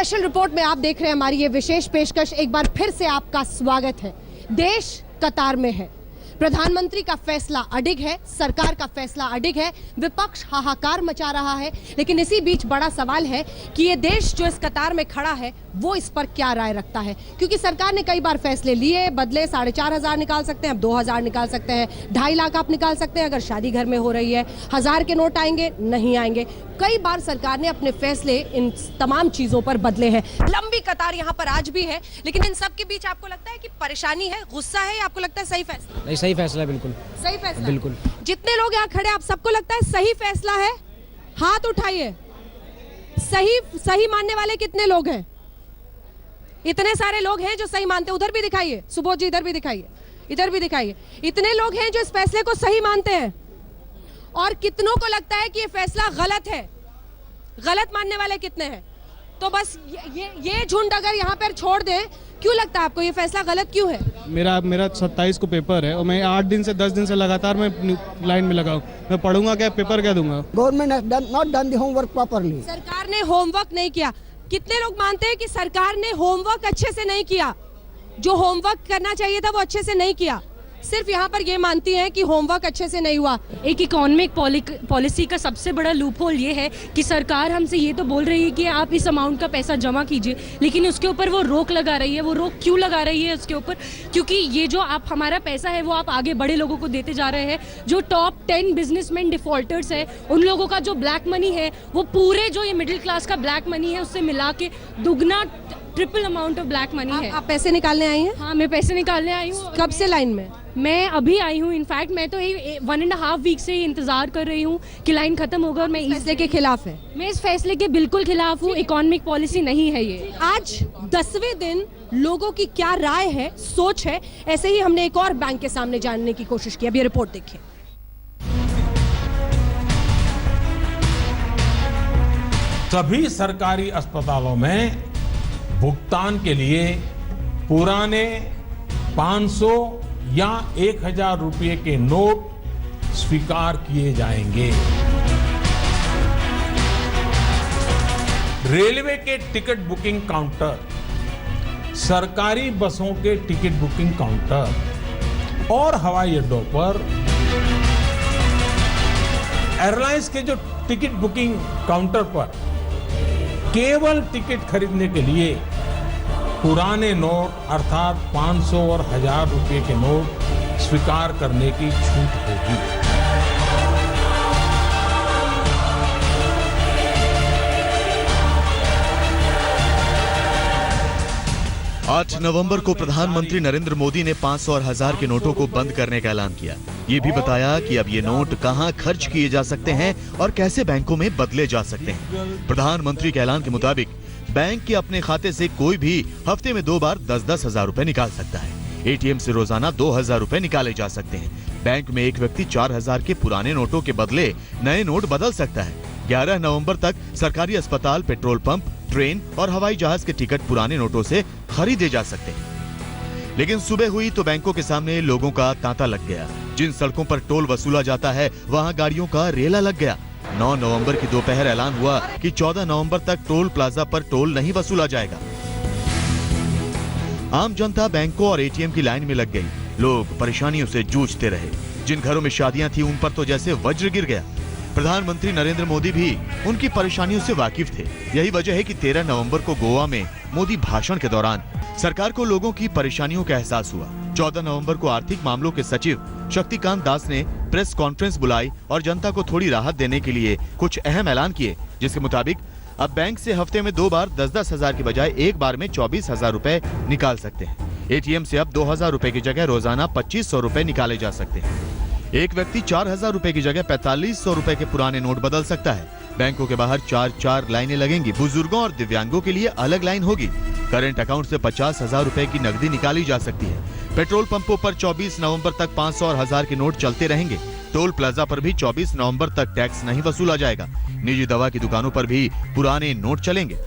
Special report में आप देख रहे हैं हमारी ये विशेष पेशकश। एक बार फिर से आपका स्वागत है। देश कतार में है, प्रधानमंत्री का फैसला अडिग है, सरकार का फैसला अडिग है, विपक्ष हाहाकार मचा रहा है। लेकिन इसी बीच बड़ा सवाल है कि ये देश जो इस कतार में खड़ा है वो इस पर क्या राय रखता है, क्योंकि सरकार ने कई बार फैसले लिए, बदले। 4,500 निकाल सकते हैं, अब 2,000 निकाल सकते हैं, 2.5 लाख आप निकाल सकते हैं अगर शादी घर में हो रही है। 1,000 के नोट आएंगे, नहीं आएंगे। कई बार सरकार ने अपने फैसले इन तमाम चीजों पर बदले हैं। लंबी कतार यहाँ पर आज भी है, लेकिन इन सब के बीच आपको लगता है कि परेशानी है, गुस्सा है, या आपको लगता है सही फैसला? नहीं, सही फैसला है, बिल्कुल सही फैसला। बिल्कुल। जितने लोग यहाँ खड़े, आप सबको लगता है सही फैसला है? हाथ उठाइए। सही मानने वाले कितने लोग हैं? इतने सारे लोग हैं जो सही मानते हैं। उधर भी दिखाइए, सुबोध जी, इधर भी दिखाइए, इधर भी दिखाइए। इतने लोग हैं जो इस फैसले को सही मानते हैं, और कितनों को लगता है कि ये फैसला गलत है? गलत मानने वाले कितने हैं? तो बस ये झुंड अगर यहाँ पर छोड़ दें, क्यों लगता है आपको ये फैसला गलत क्यों है? मेरा 27 को पेपर है और मैं 8 दिन से 10 दिन से लगातार मैं लाइन में लगा हूँ। मैं पढ़ूंगा क्या, पेपर क्या दूंगा? Government has not done the homework properly. सरकार ने होमवर्क नहीं किया। कितने लोग मानते हैं कि सरकार ने होमवर्क अच्छे से नहीं किया? जो होमवर्क करना चाहिए था वो अच्छे से नहीं किया। सिर्फ यहाँ पर ये मानती हैं कि होमवर्क अच्छे से नहीं हुआ। एक इकोनॉमिक पॉलिसी का सबसे बड़ा लूपहोल ये है कि सरकार हमसे ये तो बोल रही है कि आप इस अमाउंट का पैसा जमा कीजिए, लेकिन उसके ऊपर वो रोक लगा रही है। वो रोक क्यों लगा रही है उसके ऊपर? क्योंकि ये जो आप हमारा पैसा है वो आप आगे बड़े लोगों को देते जा रहे हैं। जो टॉप 10 बिजनेसमैन डिफॉल्टर्स है, उन लोगों का जो ब्लैक मनी है, वो पूरे जो ये मिडिल क्लास का ब्लैक मनी है उससे मिला के दुगना, triple amount of black money है। आप पैसे निकालने आई हैं? हाँ, मैं पैसे निकालने आई हूँ। कब से लाइन में? मैं अभी आई हूँ। इनफैक्ट मैं तो 1.5 वीक से इंतजार कर रही हूँ कि लाइन खत्म होगा, और मैं इस फैसले के खिलाफ है। मैं इस फैसले के बिल्कुल खिलाफ हूँ। इकोनॉमिक पॉलिसी नहीं है ये। आज 10वें दिन लोगों की क्या राय है, सोच है, ऐसे ही हमने एक और बैंक के सामने जानने की कोशिश की। अब ये रिपोर्ट देखिए। सभी सरकारी अस्पतालों में भुगतान के लिए पुराने 500 या 1,000 रुपये के नोट स्वीकार किए जाएंगे। रेलवे के टिकट बुकिंग काउंटर, सरकारी बसों के टिकट बुकिंग काउंटर और हवाई अड्डों पर एयरलाइंस के जो टिकट बुकिंग काउंटर पर केवल टिकट खरीदने के लिए पुराने नोट अर्थात 500 और 1,000 रुपये के नोट स्वीकार करने की छूट होगी। आठ नवंबर को प्रधानमंत्री नरेंद्र मोदी ने 500 और 1,000 के नोटों को बंद करने का ऐलान किया। ये भी बताया कि अब ये नोट कहां खर्च किए जा सकते हैं और कैसे बैंकों में बदले जा सकते हैं। प्रधानमंत्री के ऐलान के मुताबिक बैंक के अपने खाते से कोई भी हफ्ते में 2 बार 10-10 हजार रुपए निकाल सकता है। एटीएम से रोजाना 2,000 रुपए निकाले जा सकते हैं। बैंक में एक व्यक्ति 4,000 के पुराने नोटों के बदले नए नोट बदल सकता है। 11 नवंबर तक सरकारी अस्पताल, पेट्रोल पंप, ट्रेन और हवाई जहाज के टिकट पुराने नोटों से खरीदे जा सकते हैं। लेकिन सुबह हुई तो बैंकों के सामने लोगों का तांता लग गया। जिन सड़कों पर टोल वसूला जाता है वहां गाड़ियों का रेला लग गया। 9 नवंबर की दोपहर ऐलान हुआ कि 14 नवंबर तक टोल प्लाजा पर टोल नहीं वसूला जाएगा। आम जनता बैंकों और एटीएम की लाइन में लग गई। लोग परेशानियों से जूझते रहे। जिन घरों में शादियां थी उन पर तो जैसे वज्र गिर गया। प्रधानमंत्री नरेंद्र मोदी भी उनकी परेशानियों से वाकिफ थे। यही वजह है कि 13 नवंबर को गोवा में मोदी भाषण के दौरान सरकार को लोगों की परेशानियों का एहसास हुआ। 14 नवंबर को आर्थिक मामलों के सचिव शक्तिकांत दास ने प्रेस कॉन्फ्रेंस बुलाई और जनता को थोड़ी राहत देने के लिए कुछ अहम ऐलान किए, जिसके मुताबिक अब बैंक से हफ्ते में 2 बार 10-10 हजार की बजाय एक बार में 24,000 रुपए निकाल सकते हैं। एटीएम से अब 2,000 रुपए की जगह रोजाना 2,500 रुपए निकाले जा सकते हैं। एक व्यक्ति 4,000 रुपए की जगह 4,500 रुपए के पुराने नोट बदल सकता है। बैंकों के बाहर 4 लाइनें लगेंगी। बुजुर्गों और दिव्यांगों के लिए अलग लाइन होगी। करंट अकाउंट से 50,000 रुपए की नकदी निकाली जा सकती है। पेट्रोल पंपों पर 24 नवंबर तक 500 और 1,000 के नोट चलते रहेंगे। टोल प्लाजा पर भी 24 नवंबर तक टैक्स नहीं वसूला जाएगा। निजी दवा की दुकानों पर भी पुराने नोट चलेंगे।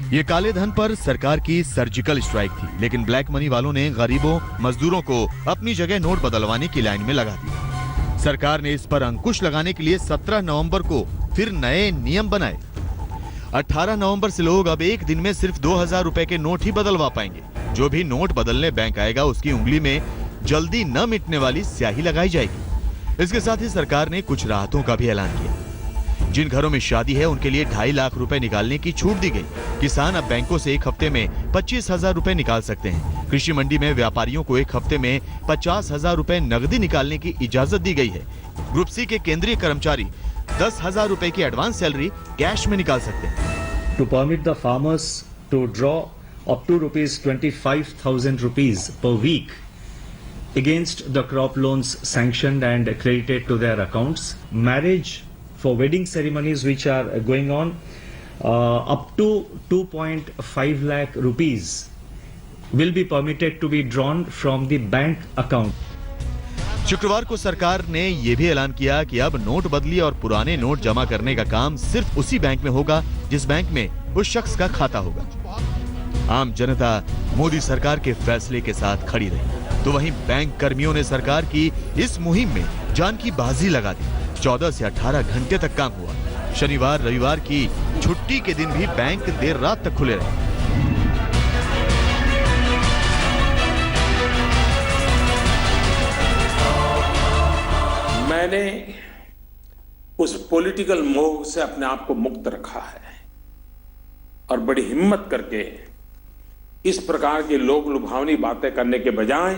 ये काले धन पर सरकार की सर्जिकल स्ट्राइक थी, लेकिन ब्लैक मनी वालों ने गरीबों, मजदूरों को अपनी जगह नोट बदलवाने की लाइन में लगा दिया। सरकार ने इस पर अंकुश लगाने के लिए 17 नवंबर को फिर नए नियम बनाए। 18 नवंबर से लोग अब एक दिन में सिर्फ 2000 रुपए के नोट ही बदलवा पाएंगे। जो भी नोट बदलने बैंक आएगा उसकी उंगली में जल्दी न मिटने वाली स्याही लगाई जाएगी। इसके साथ ही सरकार ने कुछ राहतों का भी ऐलान किया। जिन घरों में शादी है उनके लिए 2.5 लाख रुपए निकालने की छूट दी गई। किसान अब बैंकों से एक हफ्ते में 25,000 रुपए निकाल सकते हैं। कृषि मंडी में व्यापारियों को एक हफ्ते में 50,000 रुपए नकदी निकालने की इजाजत दी गई है। ग्रुप सी के केंद्रीय कर्मचारी 10,000 रुपए की एडवांस सैलरी कैश में निकाल सकते हैं। To permit the farmers to draw up to rupees 25,000 rupees per week against the crop loans sanctioned and credited to their accounts. Marriage for wedding ceremonies which are going on up to 2.5 lakh rupees will be permitted to be drawn from the bank account. शुक्रवार को सरकार ने यह भी ऐलान किया कि अब नोट बदली और पुराने नोट जमा करने का काम सिर्फ उसी बैंक में होगा जिस बैंक में उस शख्स का खाता होगा। आम जनता मोदी सरकार के फैसले के साथ खड़ी रही, तो वहीं बैंक कर्मियों ने सरकार की इस मुहिम में जान की बाजी लगा दी। 14 से 18 घंटे तक काम हुआ। शनिवार रविवार की छुट्टी के दिन भी बैंक देर रात तक खुले रहे। मैंने उस पॉलिटिकल मोह से अपने आप को मुक्त रखा है और बड़ी हिम्मत करके इस प्रकार की लोक लुभावनी बातें करने के बजाय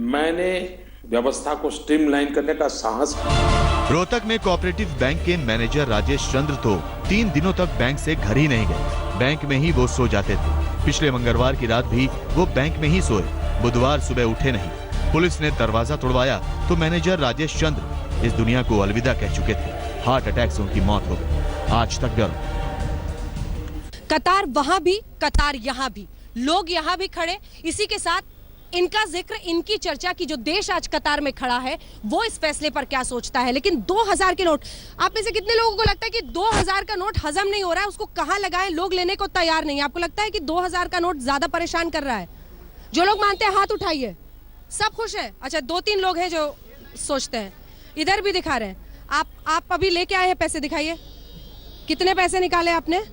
मैंने व्यवस्था को स्ट्रीमलाइन करने का साहस किया। रोहतक में कोऑपरेटिव बैंक के मैनेजर राजेश चंद्र तो 3 दिनों तक बैंक से घर ही नहीं गए। बैंक में ही वो सो जाते थे। पिछले मंगलवार की रात भी वो बैंक में ही सोए। बुधवार सुबह उठे नहीं। पुलिस ने दरवाजा तोड़वाया तो मैनेजर राजेश चंद्र इस दुनिया को अलविदा कह चुके थे। हार्ट अटैक से उनकी मौत हो गई। आज तक ब्यूरो। कतार वहां भी, कतार यहां भी, लोग यहां भी खड़े। इसी के साथ इनका जिक्र, इनकी चर्चा की जो देश आज कतार में खड़ा है वो इस फैसले पर क्या सोचता है। लेकिन 2000 के नोट, आप में से कितने लोगों को लगता है कि 2000 का नोट हजम नहीं हो रहा है, उसको कहां लगाएं, लोग लेने को तैयार नहीं है? आपको लगता है कि 2000 का नोट ज्यादा परेशान कर रहा है? जो लोग मानते हैं हाथ उठाइए। सब खुश हैं? अच्छा, 2-3 लोग हैं जो सोचते हैं। इधर भी दिखा रहे हैं। आप अभी लेके आए हैं पैसे, दिखाइए। कितने पैसे निकाले आपने?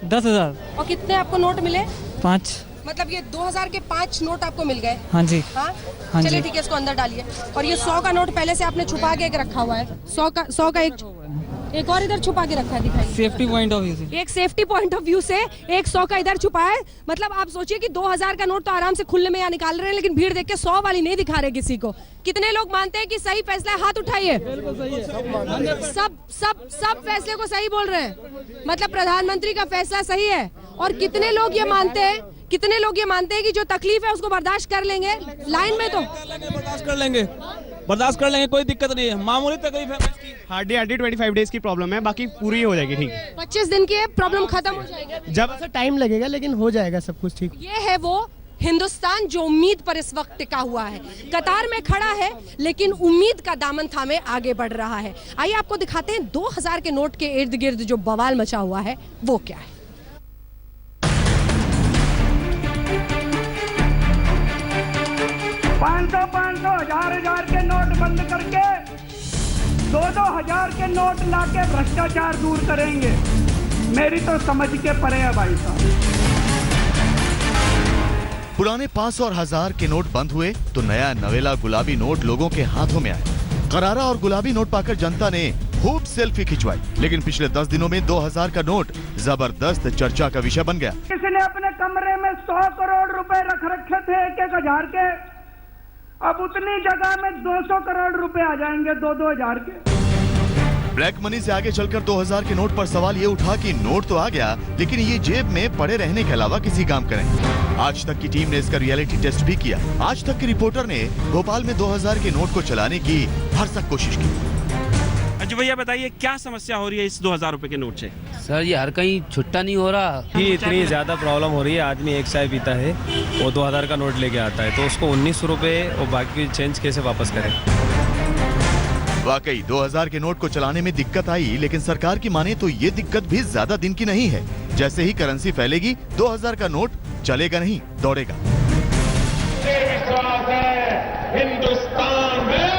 10,000। और कितने आपको नोट मिले? 5। मतलब ये 2000 के 5 नोट आपको मिल गए? हाँ जी। हाँ चलिए ठीक है, इसको अंदर डालिए। और ये 100 का नोट पहले से आपने छुपा के रखा हुआ है। 100 का एक और इधर छुपा के रखा है, दिखाइए। सेफ्टी पॉइंट ऑफ व्यू से। एक सेफ्टी पॉइंट ऑफ व्यू से एक 100 का इधर छुपा है। मतलब आप सोचिए कि 2000 का नोट तो आराम से खुले में यहाँ निकाल रहे हैं, लेकिन भीड़ देख के 100 वाली नहीं दिखा रहे किसी को। कितने लोग मानते हैं कि सही फैसला है? हाथ उठाइए। सब फैसले को सही बोल रहे हैं। मतलब प्रधानमंत्री का फैसला सही है। और कितने लोग ये मानते हैं, कि जो तकलीफ है उसको बर्दाश्त कर लेंगे? लाइन में तो बर्दाश्त कर लेंगे, कोई दिक्कत नहीं है। मामूली तकलीफ है। हार्डली 25 डेज की प्रॉब्लम है, बाकी पूरी हो जाएगी। ठीक, 25 दिन की प्रॉब्लम खत्म हो जाएगी। जब टाइम लगेगा लेकिन हो जाएगा सब कुछ ठीक। ये है वो हिंदुस्तान जो उम्मीद पर इस वक्त टिका हुआ है। कतार में खड़ा है लेकिन उम्मीद का दामन थामे आगे बढ़ रहा है। आइए आपको दिखाते हैं 2000 के नोट के इर्द गिर्द जो बवाल मचा हुआ है वो क्या है। 500, 1000 के नोट बंद करके 2,000 के नोट लाके भ्रष्टाचार दूर करेंगे। मेरी तो समझ के परे है भाई साहब। पुराने 500 और 1000 के नोट बंद हुए तो नया नवेला गुलाबी नोट लोगों के हाथों में आया। करारा और गुलाबी नोट पाकर जनता ने खूब सेल्फी खिंचवाई। लेकिन पिछले 10 दिनों में 2000 का नोट जबरदस्त चर्चा का विषय बन गया। किसी ने अपने कमरे में 100 करोड़ रुपए रख रखे थे 1,000 के, अब उतनी जगह में 200 करोड़ रुपए आ जाएंगे 2,000 के। ब्लैक मनी से आगे चलकर 2000 के नोट पर सवाल ये उठा कि नोट तो आ गया, लेकिन ये जेब में पड़े रहने के अलावा किसी काम करें। आज तक की टीम ने इसका रियलिटी टेस्ट भी किया। आज तक की रिपोर्टर ने भोपाल में 2000 के नोट को चलाने की भरसक कोशिश की। अच्छा भैया बताइए, क्या समस्या हो रही है इस 2000 रुपए के नोट से? सर ये हर कहीं छुट्टा नहीं हो रहा। ये इतनी ज़्यादा प्रॉब्लम हो रही है। आदमी एक चाय पीता है, वो 2000 का नोट लेके आता है, तो उसको 1900 रुपए और बाकी चेंज कैसे वापस करें? वाकई 2000 के नोट को चलाने में दिक्कत आई, लेकिन सरकार की माने तो ये दिक्कत भी ज्यादा दिन की नहीं है। जैसे ही करेंसी फैलेगी 2000 का नोट चलेगा नहीं, दौड़ेगा। विश्वास है हिंदुस्तान में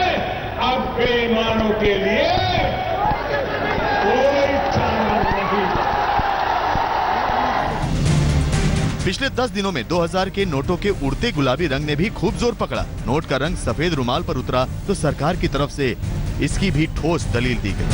अब बेईमानों के लिए कोई चारा नहीं। पिछले 10 दिनों में 2000 के नोटों के उड़ते गुलाबी रंग ने भी खूब जोर पकड़ा। नोट का रंग सफेद रुमाल पर उतरा तो सरकार की तरफ से इसकी भी ठोस दलील दी गई।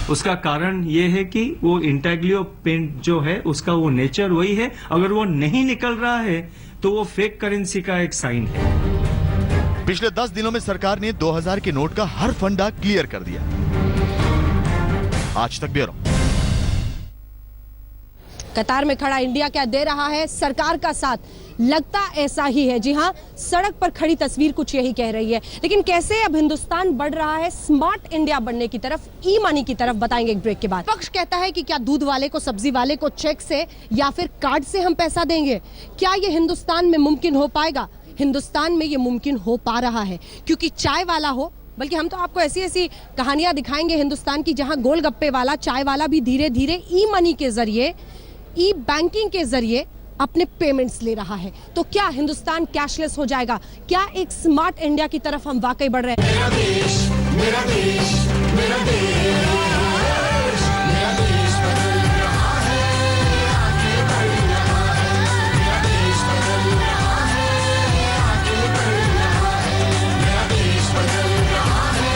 उसका कारण ये है कि वो इंटेग्लियो पेंट जो है उसका वो नेचर वही है, अगर वो नहीं निकल रहा है तो वो फेक करेंसी का एक साइन है। पिछले 10 दिनों में सरकार ने 2000 के नोट का हर फंडा क्लियर कर दिया। आज तक ब्यूरो। कतार में खड़ा इंडिया क्या दे रहा है सरकार का साथ? लगता ऐसा ही है। जी हां, सड़क पर खड़ी तस्वीर कुछ यही कह रही है। लेकिन कैसे अब हिंदुस्तान बढ़ रहा है स्मार्ट इंडिया बनने की तरफ, ई मनी की तरफ, बताएंगे एक ब्रेक के बाद। पक्ष कहता है कि क्या दूध वाले को, सब्जी वाले को चेक से या फिर कार्ड से हम पैसा देंगे? क्या ये हिंदुस्तान में मुमकिन हो पाएगा? हिंदुस्तान में ये मुमकिन हो पा रहा है क्योंकि चाय वाला हो, बल्कि हम तो आपको ऐसी ऐसी कहानियां दिखाएंगे हिंदुस्तान की जहां गोलगप्पे वाला, चाय वाला भी धीरे धीरे ई मनी के जरिए, ई बैंकिंग के जरिए अपने पेमेंट्स ले रहा है। तो क्या हिंदुस्तान कैशलेस हो जाएगा? क्या एक स्मार्ट इंडिया की तरफ हम वाकई बढ़ रहे हैं? मेरा देश, मेरा देश, मेरा देश, मेरा देश बदल रहा है, आगे बढ़ रहा है। मेरा देश बदल रहा है, आगे बढ़ रहा है। मेरा देश बदल रहा है,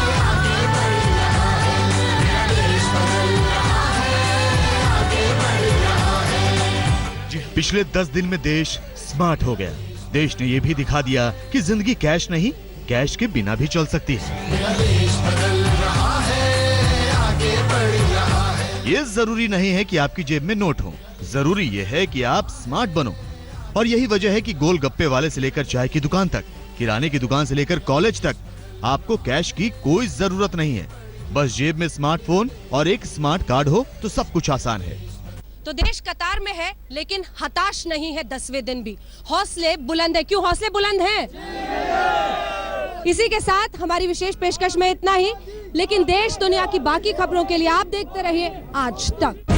आगे बढ़ रहा है। मेरा देश बदल रहा है, आगे बढ़ रहा है। पिछले 10 दिन में देश स्मार्ट हो गया। देश ने ये भी दिखा दिया कि जिंदगी कैश नहीं, कैश के बिना भी चल सकती है। मेरा देश बदल रहा है, आगे बढ़ रहा है। ये जरूरी नहीं है कि आपकी जेब में नोट हो, जरूरी ये है कि आप स्मार्ट बनो। और यही वजह है कि गोलगप्पे वाले से लेकर चाय की दुकान तक, किराने की दुकान से लेकर कॉलेज तक, आपको कैश की कोई जरूरत नहीं है। बस जेब में स्मार्टफोन और एक स्मार्ट कार्ड हो तो सब कुछ आसान है। तो देश कतार में है लेकिन हताश नहीं है 10वें दिन भी। हौसले बुलंद है। क्यों हौसले बुलंद हैं? इसी के साथ हमारी विशेष पेशकश में इतना ही, लेकिन देश दुनिया की बाकी खबरों के लिए आप देखते रहिए आज तक।